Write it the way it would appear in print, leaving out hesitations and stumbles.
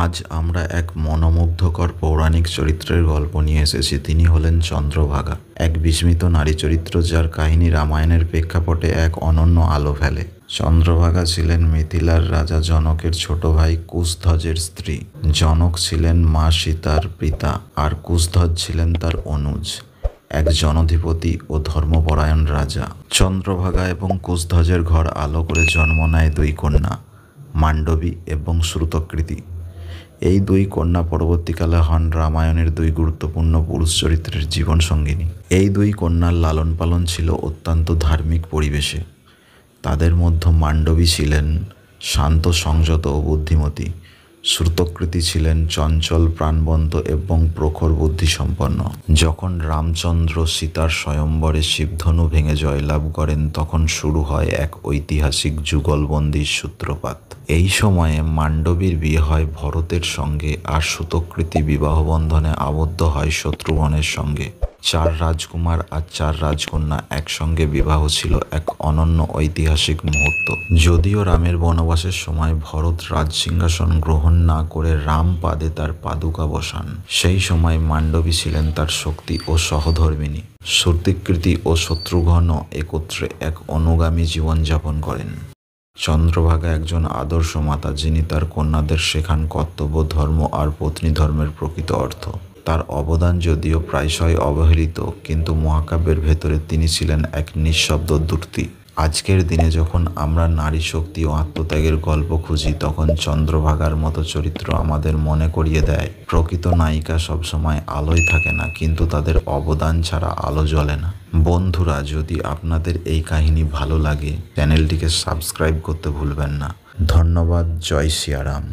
আজ আমরা এক মনোমুগ্ধকর পৌরাণিক চরিত্রের গল্প নিয়ে এসেছি। তিনি হলেন চন্দ্রভাগা, এক বিস্মিত নারী চরিত্র যার কাহিনী রামায়ণের প্রেক্ষাপটে এক অনন্য আলো ফেলে। চন্দ্রভাগা ছিলেন মিথিলার রাজা জনকের ছোট ভাই কুশধ্বজের স্ত্রী। জনক ছিলেন মা সীতার পিতা, আর কুশধ্বজ ছিলেন তার অনুজ, এক জনধিপতি ও ধর্মপরায়ণ রাজা। চন্দ্রভাগা এবং কুশধ্বজের ঘর আলো করে জন্ম নেয় দুই কন্যা, মান্ডবী এবং শ্রুতকৃতি। এই দুই কন্যা পরবর্তীকালে হন রামায়ণের দুই গুরুত্বপূর্ণ পুরুষ চরিত্রের জীবন সঙ্গিনী। এই দুই কন্যার লালন পালন ছিল অত্যন্ত ধার্মিক পরিবেশে। তাদের মধ্যে মান্ডবী ছিলেন শান্ত, সংযত ও বুদ্ধিমতী। শ্রুতকৃতি ছিলেন চঞ্চল, প্রাণবন্ত এবং প্রখর বুদ্ধিসম্পন্ন। যখন রামচন্দ্র সীতার স্বয়ম্বরে শিবধনু ভেঙে জয়লাভ করেন, তখন শুরু হয় এক ঐতিহাসিক যুগলবন্দির সূত্রপাত। এই সময়ে মান্ডবীর বিয়ে হয় ভরতের সঙ্গে, আর শ্রুতকৃতি বিবাহ বন্ধনে আবদ্ধ হয় শত্রুঘ্নের সঙ্গে। 4 রাজকুমার আর 4 রাজকন্যা একসঙ্গে বিবাহ ছিল এক অনন্য ঐতিহাসিক মুহূর্ত। যদিও রামের বনবাসের সময় ভরত রাজসিংহাসন গ্রহণ না করে রাম পাদে তার পাদুকা বসান, সেই সময় মান্ডবী ছিলেন তার শক্তি ও সহধর্মিণী। শ্রুতকৃতি ও শত্রুঘ্ন একত্রে এক অনুগামী জীবনযাপন করেন। চন্দ্রভাগা একজন আদর্শ মাতা, যিনি তার কন্যাদের শেখান কর্তব্য, ধর্ম আর পত্নী ধর্মের প্রকৃত অর্থ। তার অবদান যদিও প্রায়শই অবহেলিত, কিন্তু মহাকাব্যের ভেতরে তিনি ছিলেন এক নিঃশব্দ দূর্তি। আজকের দিনে যখন আমরা নারী শক্তি ও আত্মত্যাগের গল্প খুঁজি, তখন চন্দ্রভাগার মতো চরিত্র আমাদের মনে করিয়ে দেয় প্রকৃত নায়িকা সবসময় আলোয় থাকে না, কিন্তু তাদের অবদান ছাড়া আলো জ্বলে না। বন্ধুরা, যদি আপনাদের এই কাহিনী ভালো লাগে, চ্যানেলটিকে সাবস্ক্রাইব করতে ভুলবেন না। ধন্যবাদ। জয় সিয়ারাম।